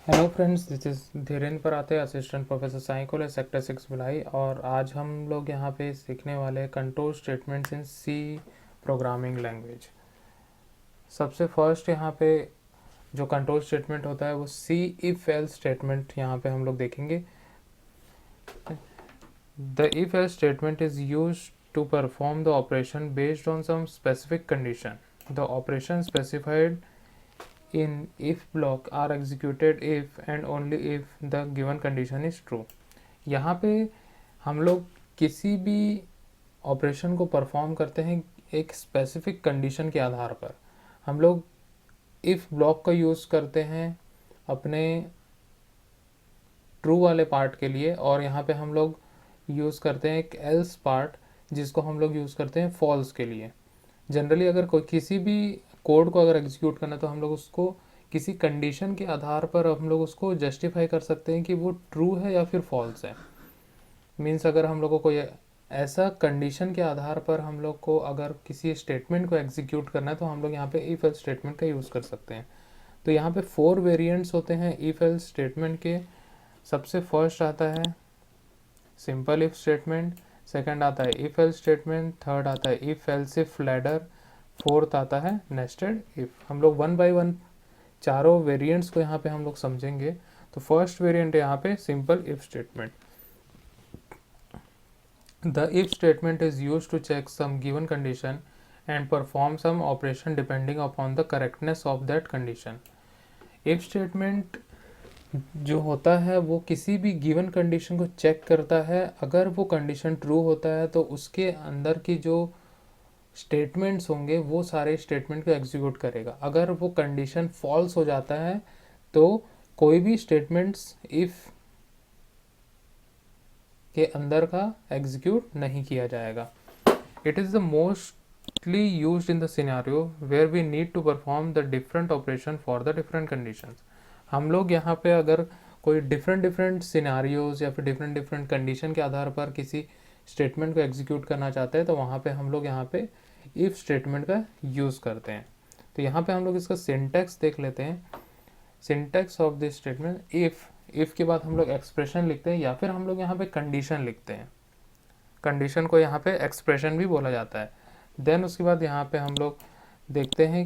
Hello friends, this is Dhirendra Parate, assistant professor Sai college sector 6 Bhilai. और आज हम लोग यहाँ पे सीखने वाले हैं control statements in C programming language. सबसे फर्स्ट यहाँ पे जो कंट्रोल स्टेटमेंट होता है वो सी इफ एल्स स्टेटमेंट यहाँ पे हम लोग देखेंगे। The if else statement is use to perform the operation based on some specific condition. The operation specified in if block are executed if and only if the given condition is true। यहाँ पे हम लोग किसी भी operation को perform करते हैं एक स्पेसिफिक कंडीशन के आधार पर। हम लोग इफ ब्लॉक का यूज़ करते हैं अपने ट्रू वाले पार्ट के लिए, और यहाँ पे हम लोग यूज़ करते हैं एक एल्स पार्ट जिसको हम लोग यूज़ करते हैं फॉल्स के लिए। जनरली अगर कोई किसी भी कोड को अगर एग्जीक्यूट करना है तो हम लोग उसको किसी कंडीशन के आधार पर हम लोग उसको जस्टिफाई कर सकते हैं कि वो ट्रू है या फिर फॉल्स है। मीन्स अगर हम लोग को कोई ऐसा कंडीशन के आधार पर हम लोग को अगर किसी स्टेटमेंट को एग्जीक्यूट करना है तो हम लोग यहाँ पे इफ एल्स स्टेटमेंट का यूज़ कर सकते हैं। तो यहाँ पे 4 वेरिएंट्स होते हैं इफ एल्स स्टेटमेंट के। सबसे फर्स्ट आता है सिंपल इफ स्टेटमेंट, सेकंड आता है इफ एल्स स्टेटमेंट, थर्ड आता है if else if ladder, fourth आता है नेस्टेड इफ। हम लोग वन बाय वन चारों वेरिएंट्स को यहाँ पे हम लोग समझेंगे। तो फर्स्ट वेरिएंट यहाँ पे simple if statement. The if statement is used to check some given condition and perform some operation depending upon the correctness of that condition. If statement जो होता है वो किसी भी गिवन कंडीशन को चेक करता है। अगर वो कंडीशन ट्रू होता है तो उसके अंदर की जो स्टेटमेंट्स होंगे वो सारे स्टेटमेंट को एग्जीक्यूट करेगा। अगर वो कंडीशन फॉल्स हो जाता है तो कोई भी स्टेटमेंट्स इफ के अंदर का एग्जीक्यूट नहीं किया जाएगा। It is the mostly used in the scenario where we need to perform the different operation for the different conditions. हम लोग यहाँ पे अगर कोई डिफरेंट सिनेरियोज या फिर डिफरेंट कंडीशन के आधार पर किसी स्टेटमेंट को एग्जीक्यूट करना चाहते हैं तो वहाँ पे हम लोग यहाँ पे इफ स्टेटमेंट का यूज़ करते हैं। तो यहाँ पे हम लोग इसका सिंटैक्स देख लेते हैं। Syntax of this statement, if के बाद हम लोग एक्सप्रेशन लिखते हैं या फिर हम लोग यहाँ पे कंडीशन लिखते हैं। कंडीशन को यहाँ पे एक्सप्रेशन भी बोला जाता है। देन उसके बाद यहाँ पे हम लोग देखते हैं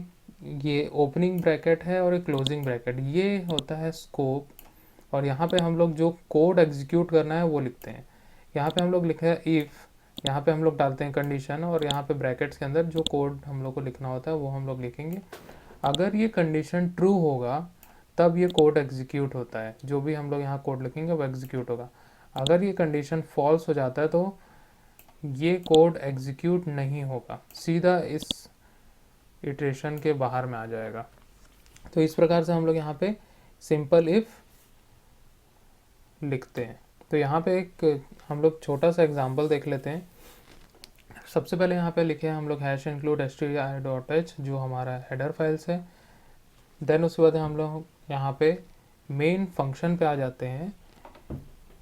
ये ओपनिंग ब्रैकेट है और एक क्लोजिंग ब्रैकेट, ये होता है स्कोप। और यहाँ पे हम लोग जो कोड एग्जीक्यूट करना है वो लिखते हैं। यहाँ पे हम लोग लिखे हैं इफ़, यहाँ पे हम लोग डालते हैं कंडीशन, और यहाँ पे ब्रैकेट्स के अंदर जो कोड हम लोग को लिखना होता है वो हम लोग लिखेंगे। अगर ये कंडीशन ट्रू होगा तब ये कोड एग्जीक्यूट होता है। जो भी हम लोग यहाँ कोड लिखेंगे वो एग्जीक्यूट होगा। अगर ये कंडीशन फॉल्स हो जाता है तो ये कोड एग्जीक्यूट नहीं होगा, सीधा इस इटरेशन के बाहर में आ जाएगा। तो इस प्रकार से हम लोग यहाँ पे सिंपल इफ लिखते हैं। तो यहाँ पे एक हम लोग छोटा सा एग्जांपल देख लेते हैं। सबसे पहले यहाँ पे लिखे हैं हम लोग हैश इंक्लूड str.h जो हमारा हेडर फाइल्स है। देन उसके बाद हम लोग यहाँ पे मेन फंक्शन पे आ जाते हैं।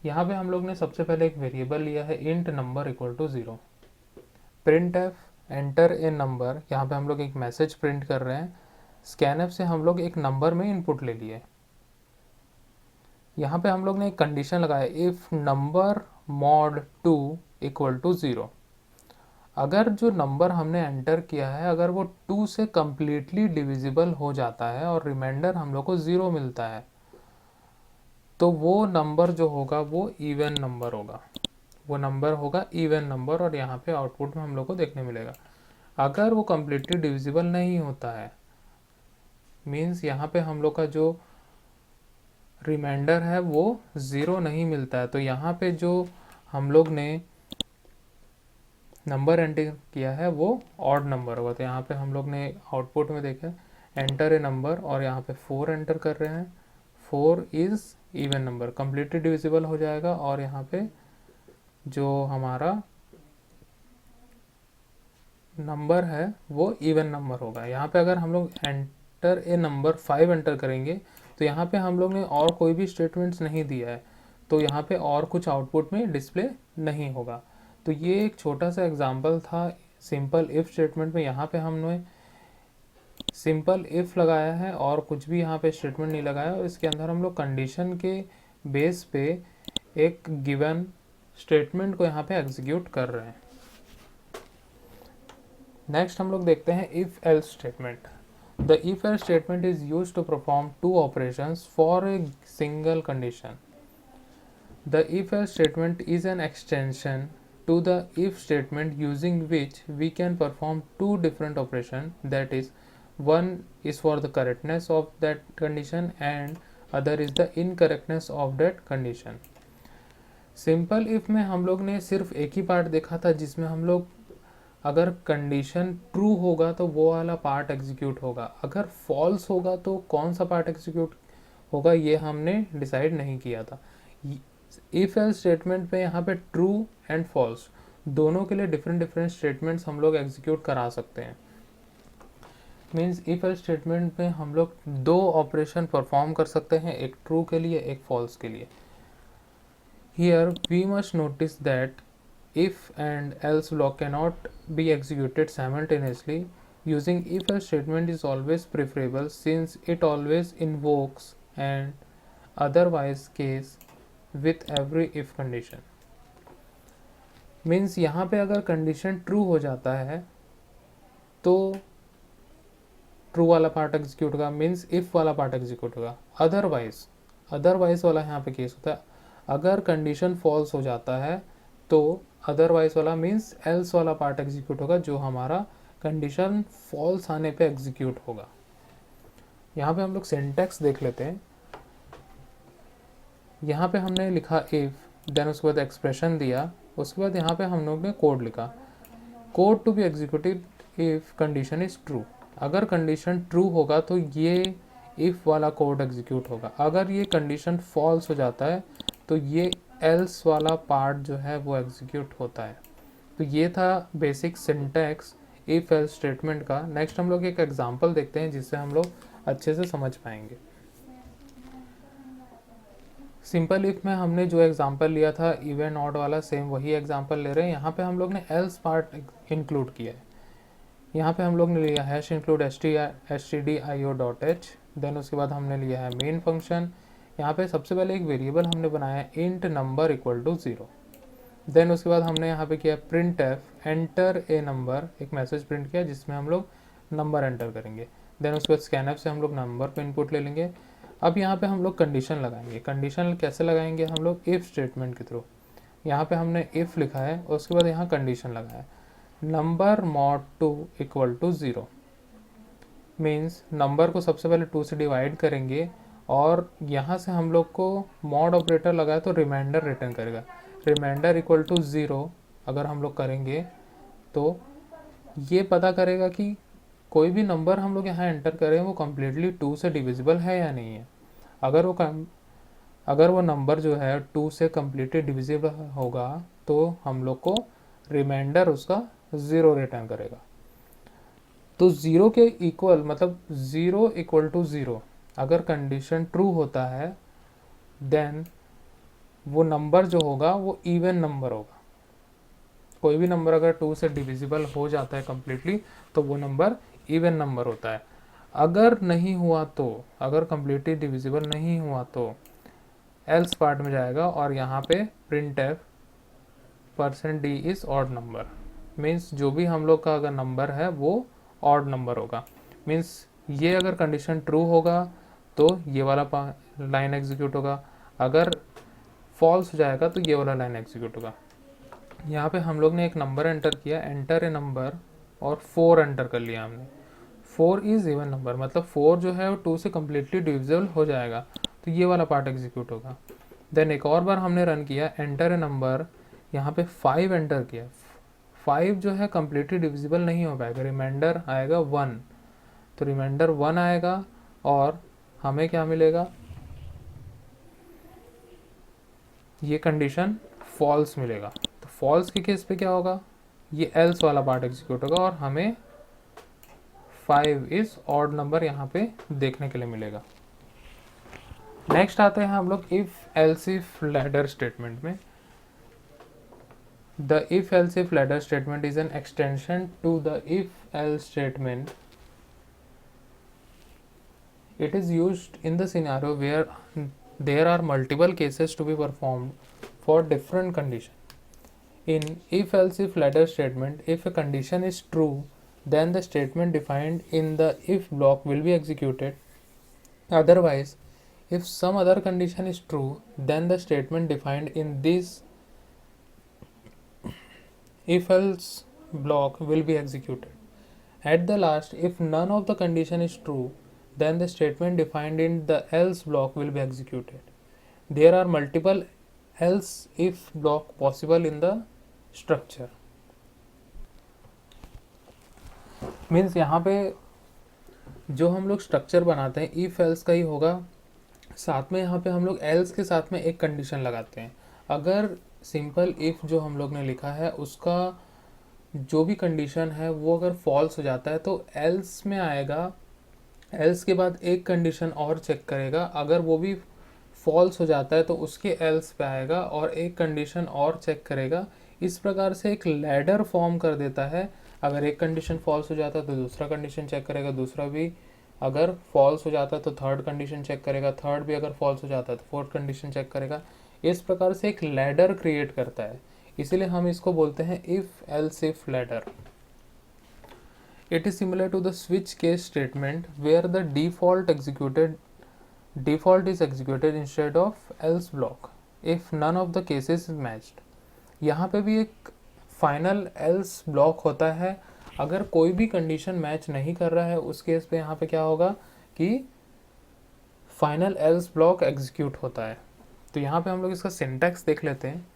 यहाँ पे हम लोग ने सबसे पहले एक वेरिएबल लिया है int number equal to 0। Printf enter a number, यहाँ पे हम लोग एक मैसेज प्रिंट कर रहे हैं। स्कैनएफ से हम लोग एक नंबर में इनपुट ले लिए। यहाँ पे हम लोग ने एक कंडीशन लगाया if number mod 2 equal to 0। अगर जो नंबर हमने एंटर किया है अगर वो 2 से कम्प्लीटली डिविजिबल हो जाता है और रिमाइंडर हम लोग को 0 मिलता है तो वो नंबर जो होगा वो इवन नंबर होगा। वो नंबर होगा इवन नंबर, और यहाँ पे आउटपुट में हम लोग को देखने मिलेगा। अगर वो कम्प्लीटली डिविजिबल नहीं होता है मीन्स यहाँ पे हम लोग का जो रिमाइंडर है वो 0 नहीं मिलता है, तो यहाँ पे जो हम लोग ने नंबर एंटर किया है वो ऑड नंबर होगा। तो यहाँ पे हम लोग ने आउटपुट में देखा एंटर ए नंबर, और यहाँ पे 4 एंटर कर रहे हैं। 4 is even number, completely divisible हो जाएगा, और यहाँ पे जो हमारा नंबर है वो इवन नंबर होगा। यहाँ पे अगर हम लोग एंटर ए नंबर 5 एंटर करेंगे तो यहाँ पे हम लोग ने और कोई भी स्टेटमेंट्स नहीं दिया है, तो यहाँ पे और कुछ आउटपुट में डिस्प्ले नहीं होगा। तो ये एक छोटा सा एग्जांपल था सिंपल इफ स्टेटमेंट में। यहाँ पे हमने सिंपल इफ़ लगाया है और कुछ भी यहाँ पे स्टेटमेंट नहीं लगाया, और इसके अंदर हम लोग कंडीशन के बेस पे एक गिवन स्टेटमेंट को यहाँ पे एग्जीक्यूट कर रहे हैं। नेक्स्ट हम लोग देखते हैं if else statement. The if else statement is used to perform two operations for a single condition. The if-else statement is an extension to the if statement using which we can perform two different operations, that is, one is for the correctness of that condition and other is the incorrectness of that condition. Simple if में हम लोग ने सिर्फ एक ही part देखा था जिसमें हम लोग अगर कंडीशन ट्रू होगा तो वो वाला पार्ट एग्जीक्यूट होगा, अगर फॉल्स होगा तो कौन सा पार्ट एग्जीक्यूट होगा ये हमने डिसाइड नहीं किया था। इफ एल्स स्टेटमेंट पे यहाँ पे ट्रू एंड फॉल्स दोनों के लिए डिफरेंट डिफरेंट स्टेटमेंट्स हम लोग एग्जीक्यूट करा सकते हैं। मीन्स इफ एल्स स्टेटमेंट में हम लोग दो ऑपरेशन परफॉर्म कर सकते हैं, एक ट्रू के लिए एक फॉल्स के लिए। Here we must notice that if and else block cannot be executed simultaneously. Using if else statement is always preferable since it always invokes an otherwise case with every if condition. Means यहाँ पे अगर condition true हो जाता है तो true वाला part execute होगा, means if वाला पार्ट एग्जीक्यूट होगा। अदरवाइज वाला यहाँ पे केस होता है। अगर कंडीशन फॉल्स हो जाता है तो अदरवाइज वाला मीन्स एल्स वाला पार्ट एग्जीक्यूट होगा, जो हमारा कंडीशन फॉल्स आने पे एग्जीक्यूट होगा। यहाँ पे हम लोग सिंटैक्स देख लेते हैं। यहाँ पे हमने लिखा इफ, देन उसके बाद एक्सप्रेशन दिया, उसके बाद यहाँ पे हम लोग ने कोड लिखा, code to be executed if condition is true. अगर कंडीशन ट्रू होगा तो ये इफ वाला कोड एग्जीक्यूट होगा, अगर ये कंडीशन फॉल्स हो जाता है तो ये एल्स वाला पार्ट जो है वो एग्जीक्यूट होता है। तो ये था basic syntax if else statement का। नेक्स्ट हम लोग एक एग्जांपल देखते हैं जिससे हम लोग अच्छे से समझ पाएंगे। सिंपल इफ में हमने जो एग्जांपल लिया था इवन ऑड वाला, सेम वही एग्जांपल ले रहे हैं। यहाँ पे हम लोग ने एल्स पार्ट इंक्लूड किया है। यहाँ पे हम लोग ने लिया हैश इंक्लूड stdio.h, देन उसके बाद हमने लिया है मेन फंक्शन। यहाँ पे सबसे पहले एक वेरिएबल हमने बनाया है int number equal to 0। Then उसके बाद हमने यहाँ पे किया printf enter a number, एक मैसेज प्रिंट किया जिसमें हम लोग नंबर एंटर करेंगे। देन उसके बाद स्कैनएफ से हम लोग नंबर को इनपुट ले लेंगे। अब यहाँ पे हम लोग कंडीशन लगाएंगे। कंडीशन कैसे लगाएंगे हम लोग? इफ़ स्टेटमेंट के थ्रू। यहाँ पे हमने इफ़ लिखा है, उसके बाद यहाँ कंडीशन लगाया number mod 2 equal to 0। Means number को सबसे पहले 2 से डिवाइड करेंगे और यहाँ से हम लोग को मॉड ऑपरेटर लगाया तो रिमाइंडर रिटर्न करेगा। रिमाइंडर इक्वल टू 0 अगर हम लोग करेंगे तो ये पता करेगा कि कोई भी नंबर हम लोग यहाँ एंटर करें वो कम्प्लीटली 2 से डिविजिबल है या नहीं है। अगर वो नंबर जो है 2 से कम्प्लीटली डिविजिबल होगा तो हम लोग को रिमाइंडर उसका 0 रिटर्न करेगा। तो 0 के इक्वल मतलब 0 इक्वल टू 0 अगर कंडीशन ट्रू होता है देन वो नंबर जो होगा वो इवन नंबर होगा। कोई भी नंबर अगर 2 से डिविजिबल हो जाता है कम्प्लीटली तो वो नंबर इवन नंबर होता है। अगर नहीं हुआ तो, अगर कम्प्लीटली डिविजिबल नहीं हुआ तो एल्स पार्ट में जाएगा और यहाँ पे print F %d is odd number. Means जो भी हम लोग का अगर नंबर है वो ऑड नंबर होगा। मीन्स ये अगर कंडीशन ट्रू होगा तो ये वाला लाइन एग्जीक्यूट होगा, अगर फॉल्स हो जाएगा तो ये वाला लाइन एग्जीक्यूट होगा। यहाँ पे हम लोग ने एक नंबर एंटर किया, एंटर ए नंबर, और 4 एंटर कर लिया हमने। 4 इज इवन नंबर, मतलब 4 जो है वो 2 से कम्प्लीटली डिविजिबल हो जाएगा तो ये वाला पार्ट एग्जीक्यूट होगा। देन एक और बार हमने रन किया, एंटर ए नंबर, यहाँ पे 5 एंटर किया। 5 जो है कम्प्लीटली डिविजिबल नहीं हो पाएगा, रिमाइंडर आएगा 1, तो रिमाइंडर 1 आएगा और हमें क्या मिलेगा? ये कंडीशन फॉल्स मिलेगा। तो फॉल्स के केस पे क्या होगा? ये एल्स वाला पार्ट एग्जीक्यूट होगा और हमें 5 इज ऑड नंबर यहाँ पे देखने के लिए मिलेगा। नेक्स्ट आते हैं हम लोग if else if ladder statement में। The if else if ladder statement is an extension to the if else statement It is used in the scenario where there are multiple cases to be performed for different conditions. In if-else-if ladder statement, if a condition is true, then the statement defined in the if block will be executed. Otherwise, if some other condition is true, then the statement defined in this if-else block will be executed. At the last, if none of the condition is true, then the statement defined in the else block will be executed. There are multiple else if block possible in the structure. Means यहाँ पे जो हम लोग structure बनाते हैं if else का ही होगा, साथ में यहाँ पे हम लोग एल्स के साथ में एक कंडीशन लगाते हैं. अगर सिंपल इफ जो हम लोग ने लिखा है उसका जो भी कंडीशन है वो अगर फॉल्स हो जाता है तो एल्स में आएगा, एल्स के बाद एक कंडीशन और चेक करेगा, अगर वो भी फॉल्स हो जाता है तो उसके एल्स पे आएगा और एक कंडीशन और चेक करेगा. इस प्रकार से एक लैडर फॉर्म कर देता है. अगर एक कंडीशन फॉल्स हो जाता है तो दूसरा कंडीशन चेक करेगा, दूसरा भी अगर फॉल्स हो जाता है तो थर्ड कंडीशन चेक करेगा, थर्ड भी अगर फॉल्स हो जाता है तो फोर्थ कंडीशन चेक करेगा. इस प्रकार से एक लैडर क्रिएट करता है, इसीलिए हम इसको बोलते हैं if else if ladder. It is similar to the switch case statement where the default is executed instead of else block if none of the cases is matched. यहाँ पे भी एक फाइनल else ब्लॉक होता है. अगर कोई भी condition match नहीं कर रहा है उस केस पे यहाँ पे क्या होगा कि फाइनल else ब्लॉक एग्जीक्यूट होता है. तो यहाँ पे हम लोग इसका सिंटैक्स देख लेते हैं.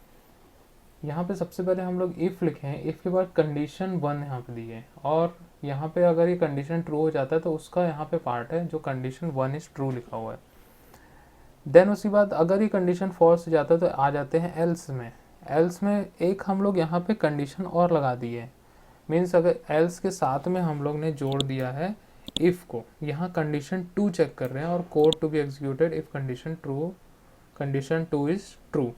यहाँ पे सबसे पहले हम लोग इफ़ लिखे हैं, इफ़ के बाद कंडीशन 1 यहाँ पे दी है और यहाँ पे अगर ये कंडीशन ट्रू हो जाता है तो उसका यहाँ पे पार्ट है जो कंडीशन 1 इज़ ट्रू लिखा हुआ है. देन उसके बाद अगर ये कंडीशन फॉल्स हो जाता है तो आ जाते हैं एल्स में. एल्स में एक हम लोग यहाँ पे कंडीशन और लगा दिए है. मीन्स अगर एल्स के साथ में हम लोग ने जोड़ दिया है इफ़ को. यहाँ कंडीशन 2 चेक कर रहे हैं और code to be executed if condition 2 is true,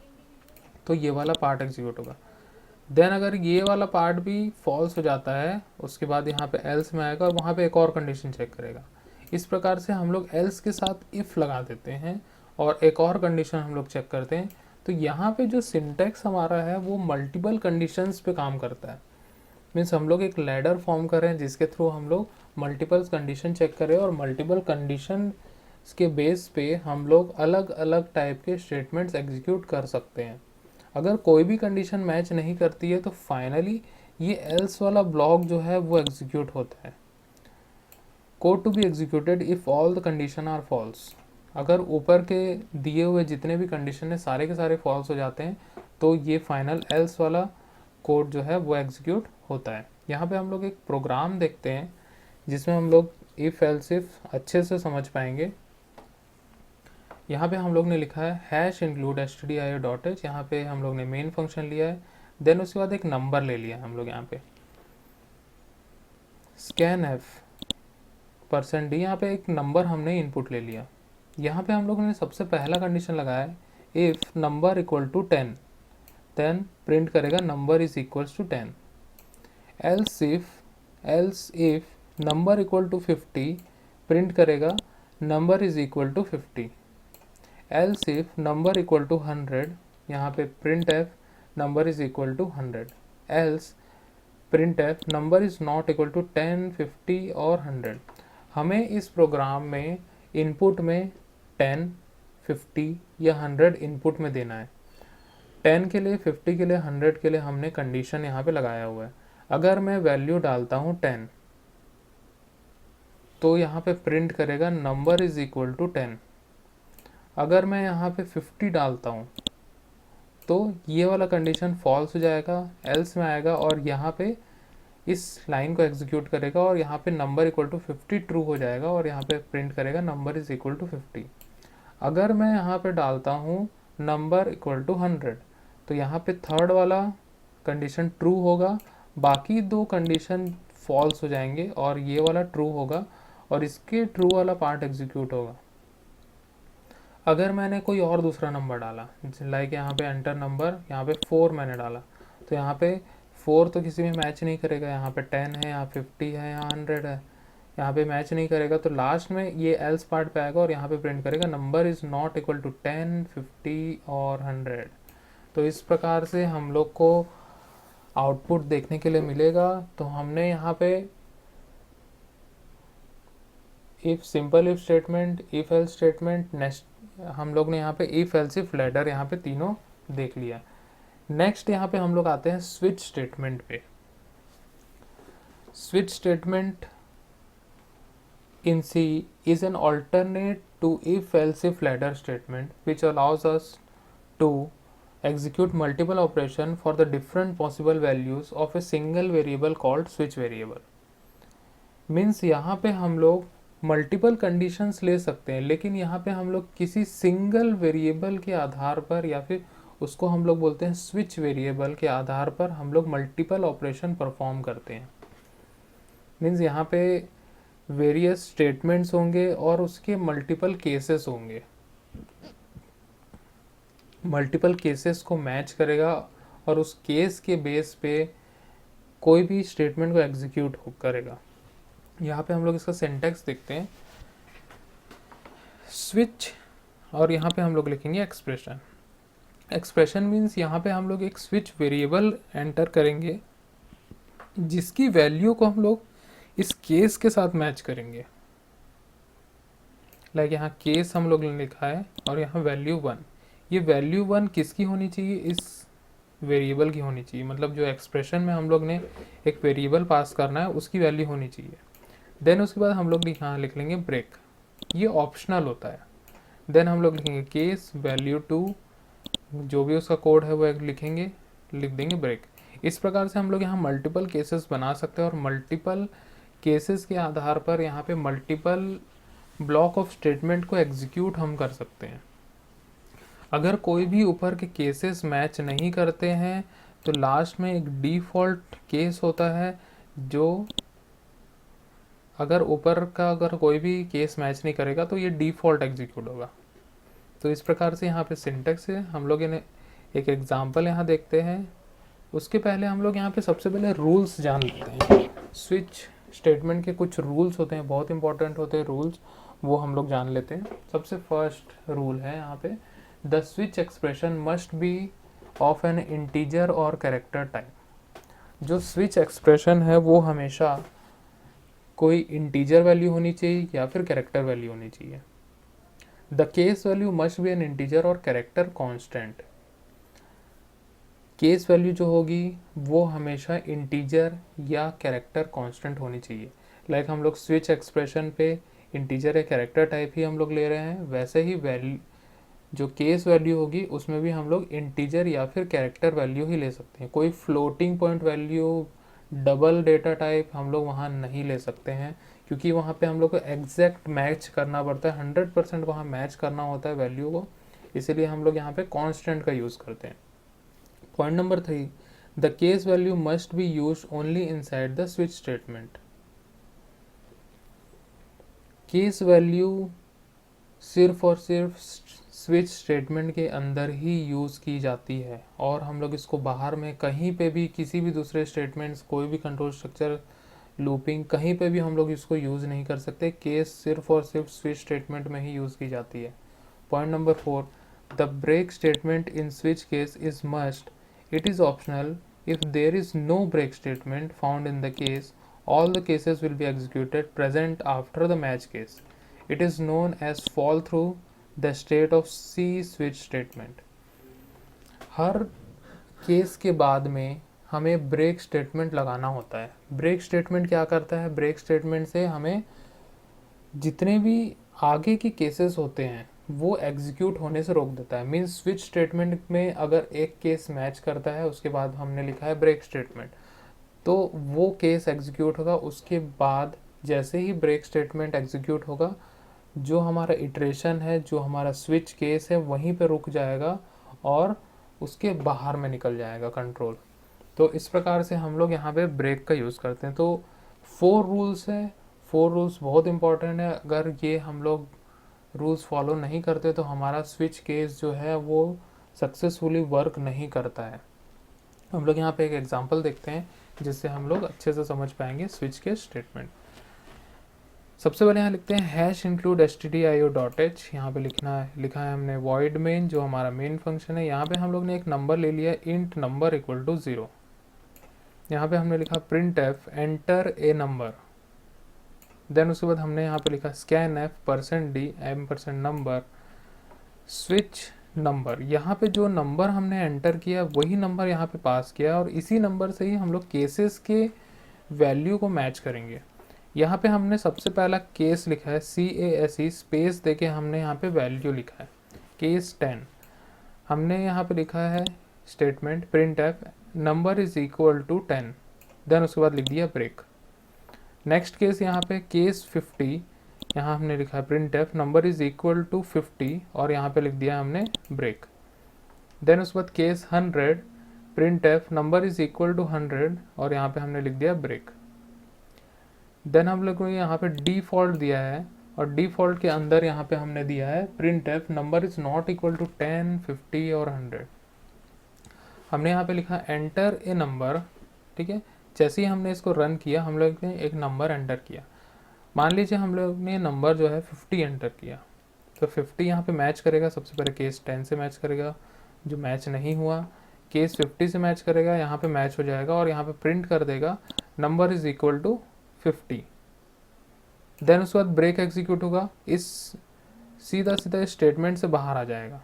तो ये वाला पार्ट एग्जीक्यूट होगा. देन अगर ये वाला पार्ट भी फॉल्स हो जाता है उसके बाद यहाँ पे एल्स में आएगा और वहाँ पे एक और कंडीशन चेक करेगा. इस प्रकार से हम लोग एल्स के साथ इफ़ लगा देते हैं और एक और कंडीशन हम लोग चेक करते हैं. तो यहाँ पे जो सिंटैक्स हमारा है वो मल्टीपल कंडीशंस पे काम करता है. मीन्स हम लोग एक लैडर फॉर्म कर रहे हैं जिसके थ्रू हम लोग मल्टीपल कंडीशन चेक करें और मल्टीपल कंडीशन के बेस पे हम लोग अलग अलग टाइप के स्टेटमेंट्स एग्जीक्यूट कर सकते हैं. अगर कोई भी कंडीशन मैच नहीं करती है तो फाइनली ये एल्स वाला ब्लॉक जो है वो एग्जीक्यूट होता है. Code to be executed if all the condition are false. अगर ऊपर के दिए हुए जितने भी कंडीशन है सारे के सारे फॉल्स हो जाते हैं तो ये फाइनल एल्स वाला कोड जो है वो एग्जीक्यूट होता है. यहाँ पे हम लोग एक प्रोग्राम देखते हैं जिसमें हम लोग इफ़ एल्स इफ अच्छे से समझ पाएंगे. यहाँ पे हम लोग ने लिखा है हैश इंक्लूड stdio.h. यहाँ पे हम लोग ने मेन फंक्शन लिया है. देन उसके बाद एक नंबर ले लिया हम लोग यहाँ पे scanf %d. यहाँ पे एक नंबर हमने इनपुट ले लिया. यहाँ पे हम लोग ने सबसे पहला कंडीशन लगाया है if number equal to 10, then print करेगा number is equals to 10. Else if number equal to 50, print करेगा number is equal to 50. Else if number equal to 100, यहाँ पे print f number is equal to 100. Else print f number is not equal to 10, 50 और 100. हमें इस programme में input में 10, 50 या 100 input में देना है. 10 के लिए, 50 के लिए, 100 के लिए हमने कंडीशन यहाँ पे लगाया हुआ है. अगर मैं वैल्यू डालता हूँ 10 तो यहाँ पे प्रिंट करेगा नंबर इज इक्वल टू 10. अगर मैं यहाँ पे 50 डालता हूँ तो ये वाला कंडीशन फॉल्स हो जाएगा, एल्स में आएगा और यहाँ पे इस लाइन को एग्जीक्यूट करेगा और यहाँ पे नंबर इक्वल टू 50 ट्रू हो जाएगा और यहाँ पे प्रिंट करेगा नंबर इज इक्वल टू 50. अगर मैं यहाँ पे डालता हूँ नंबर इक्वल टू 100 तो यहाँ पे थर्ड वाला कंडीशन ट्रू होगा, बाकी दो कंडीशन फॉल्स हो जाएंगे और ये वाला ट्रू होगा और इसके ट्रू वाला पार्ट एग्जीक्यूट होगा. अगर मैंने कोई और दूसरा नंबर डाला, लाइक यहाँ पे एंटर नंबर, यहाँ पे 4 मैंने डाला तो यहाँ पे 4 तो किसी में मैच नहीं करेगा. यहाँ पे 10 है, यहाँ 50 है, यहाँ 100 है. यहाँ पे मैच नहीं करेगा तो लास्ट में ये एल्स पार्ट पे आएगा और यहाँ पे प्रिंट करेगा number is not equal to 10, 50 और 100। तो इस प्रकार से हम लोग को आउटपुट देखने के लिए मिलेगा। तो हमने यहाँ पे if simple if statement, if else statement, next हम लोग ने यहाँ पे इफ एल्स इफ लैडर यहाँ पे तीनों देख लिया। नेक्स्ट यहाँ पे हम लोग आते हैं स्विच स्टेटमेंट पे। Switch statement in C is an alternate to if else if ladder statement which allows us to execute multiple operation for the different possible values of a single variable called switch variable। Means यहाँ पे हम लोग multiple conditions ले सकते हैं, लेकिन यहाँ पे हम लोग किसी सिंगल वेरिएबल के आधार पर या फिर उसको हम लोग बोलते हैं स्विच वेरिएबल के आधार पर हम लोग मल्टीपल ऑपरेशन परफॉर्म करते हैं। मीन्स यहाँ पे वेरियस स्टेटमेंट्स होंगे और उसके मल्टीपल केसेस होंगे, मल्टीपल केसेस को मैच करेगा और उस केस के बेस पे कोई भी स्टेटमेंट को एग्जीक्यूट करेगा। यहाँ पे हम लोग इसका सिंटैक्स देखते हैं, स्विच और यहाँ पे हम लोग लिखेंगे एक्सप्रेशन। एक्सप्रेशन मीन्स यहाँ पे हम लोग एक स्विच वेरिएबल एंटर करेंगे जिसकी वैल्यू को हम लोग इस केस के साथ मैच करेंगे। लाइक यहाँ केस हम लोग ने लिखा है और यहाँ वैल्यू 1, ये वैल्यू 1 किसकी होनी चाहिए, इस वेरिएबल की होनी चाहिए। मतलब जो एक्सप्रेशन में हम लोग ने एक वेरिएबल पास करना है उसकी वैल्यू होनी चाहिए। देन उसके बाद हम लोग यहाँ लिख लेंगे ब्रेक, ये ऑप्शनल होता है। देन हम लोग लिखेंगे केस वैल्यू 2, जो भी उसका कोड है वो लिखेंगे, लिख देंगे ब्रेक। इस प्रकार से हम लोग यहाँ मल्टीपल केसेस बना सकते हैं और मल्टीपल केसेस के आधार पर यहाँ पे मल्टीपल ब्लॉक ऑफ स्टेटमेंट को एग्जीक्यूट हम कर सकते हैं। अगर कोई भी ऊपर के केसेस मैच नहीं करते हैं तो लास्ट में एक डिफ़ॉल्ट केस होता है, जो अगर कोई भी केस मैच नहीं करेगा तो ये डिफ़ॉल्ट एग्जीक्यूट होगा। तो इस प्रकार से यहाँ पे सिंटेक्स है। हम लोग इन्हें एक एग्जांपल यहाँ देखते हैं। उसके पहले हम लोग यहाँ पे सबसे पहले रूल्स जान लेते हैं। स्विच स्टेटमेंट के कुछ रूल्स होते हैं, बहुत इंपॉर्टेंट होते हैं रूल्स, वो हम लोग जान लेते हैं। सबसे फर्स्ट रूल है यहाँ पे, the switch expression must be of N integer और कैरेक्टर टाइप। जो स्विच एक्सप्रेशन है वो हमेशा कोई इंटीजर वैल्यू होनी चाहिए या फिर कैरेक्टर वैल्यू होनी चाहिए। The case value must be N integer और कैरेक्टर कॉन्स्टेंट। केस वैल्यू जो होगी वो हमेशा इंटीजर या कैरेक्टर कांस्टेंट होनी चाहिए। लाइक हम लोग स्विच एक्सप्रेशन पे इंटीजर या कैरेक्टर टाइप ही हम लोग ले रहे हैं, वैसे ही वैल्यू जो केस वैल्यू होगी उसमें भी हम लोग इंटीजर या फिर कैरेक्टर वैल्यू ही ले सकते हैं। कोई floating point value, double data type हम लोग वहाँ नहीं ले सकते हैं, क्योंकि वहाँ पे हम लोग को एग्जैक्ट मैच करना पड़ता है, 100% वहाँ मैच करना होता है वैल्यू को, इसीलिए हम लोग यहाँ पे कांस्टेंट का यूज़ करते हैं। Point number 3, the case value must be used only inside the switch statement। Case value सिर्फ और सिर्फ स्विच स्टेटमेंट के अंदर ही यूज़ की जाती है और हम लोग इसको बाहर में कहीं पे भी किसी भी दूसरे स्टेटमेंट्स, कोई भी कंट्रोल स्ट्रक्चर, लूपिंग, कहीं पे भी हम लोग इसको यूज़ नहीं कर सकते। केस सिर्फ और सिर्फ स्विच स्टेटमेंट में ही यूज़ की जाती है। Point number 4, the break statement in switch case is must. It is optional. If there is no break statement found in the case, all the cases will be executed present after the match case. It is known as fall through the state of C switch statement। Her case के बाद में हमें break statement लगाना होता है। Break statement क्या करता है, ब्रेक स्टेटमेंट से हमें जितने भी आगे के केसेस होते हैं वो एग्जीक्यूट होने से रोक देता है। मीन्स स्विच स्टेटमेंट में अगर एक केस मैच करता है, उसके बाद हमने लिखा है ब्रेक स्टेटमेंट, तो वो केस एग्जीक्यूट होगा। उसके बाद जैसे ही ब्रेक स्टेटमेंट एग्जीक्यूट होगा, जो हमारा इटरेशन है, जो हमारा स्विच केस है, वहीं पे रुक जाएगा और उसके बाहर में निकल जाएगा कंट्रोल। तो इस प्रकार से हम लोग यहाँ पे ब्रेक का यूज़ करते हैं। तो 4 रूल्स है, 4 रूल्स बहुत इंपॉर्टेंट है। अगर ये हम लोग रूल्स फॉलो नहीं करते तो हमारा स्विच केस जो है वो सक्सेसफुली वर्क नहीं करता है। हम लोग यहाँ पे एक एग्जांपल देखते हैं जिससे हम लोग अच्छे से समझ पाएंगे स्विच केस स्टेटमेंट। सबसे पहले यहाँ लिखते हैं हैश इंक्लूड stdio.h, यहाँ पे लिखा है हमने void main जो हमारा मेन फंक्शन है। यहाँ पे हम लोग ने एक नंबर ले लिया int नंबर इक्वल टू 0। यहाँ पे हमने लिखा printf enter a number. Then उसके बाद हमने यहाँ पे लिखा scanf %d %number switch number. यहाँ पे जो नंबर हमने एंटर किया वही नंबर यहाँ पे पास किया और इसी नंबर से ही हम लोग केसेस के वैल्यू को मैच करेंगे। यहाँ पे हमने सबसे पहला केस लिखा है CASE स्पेस देके हमने यहाँ पे वैल्यू लिखा है केस 10। हमने यहाँ पे लिखा है statement printf number is equal to 10। Then उसके बाद लिख दिया ब्रेक। नेक्स्ट केस यहाँ पे केस 50, यहाँ हमने लिखा है printf number is equal to 50 और यहाँ पे लिख दिया हमने ब्रेक। देन उसके बाद case 100 printf number is equal to 100 और यहाँ पे हमने लिख दिया ब्रेक। देन हम लोग को यहाँ पे डिफ़ॉल्ट दिया है और डिफ़ॉल्ट के अंदर यहाँ पे हमने दिया है printf number is not equal to 10, 50 और 100। हमने यहाँ पे लिखा एंटर ए नंबर, ठीक है। जैसे ही हमने इसको रन किया हम लोग ने एक नंबर एंटर किया। मान लीजिए हम लोग ने नंबर जो है 50 एंटर किया, तो 50 यहाँ पे मैच करेगा। सबसे पहले केस 10 से मैच करेगा, जो मैच नहीं हुआ केस 50 से मैच करेगा, यहाँ पे मैच हो जाएगा और यहाँ पे प्रिंट कर देगा number is equal to 50। Then उसके बाद ब्रेक एग्जीक्यूट होगा, इस सीधा स्टेटमेंट से बाहर आ जाएगा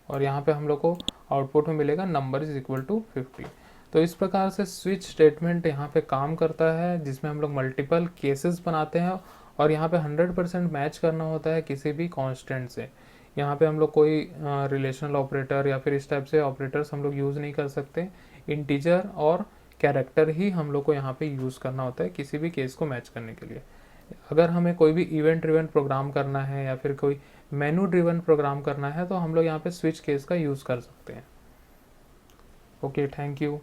और यहाँ पे हम लोग को आउटपुट में मिलेगा नंबर इज इक्वल टू 50। तो इस प्रकार से स्विच स्टेटमेंट यहाँ पे काम करता है, जिसमें हम लोग मल्टीपल केसेस बनाते हैं और यहाँ पे 100% मैच करना होता है किसी भी कांस्टेंट से। यहाँ पे हम लोग कोई रिलेशनल ऑपरेटर या फिर इस टाइप से ऑपरेटर्स हम लोग यूज़ नहीं कर सकते। इंटीजर और कैरेक्टर ही हम लोग को यहाँ पे यूज़ करना होता है किसी भी केस को मैच करने के लिए। अगर हमें कोई भी इवेंट ड्रिवन प्रोग्राम करना है या फिर कोई मेनू ड्रिवन प्रोग्राम करना है तो हम लोग यहाँ पे स्विच केस का यूज़ कर सकते हैं। Okay, thank you.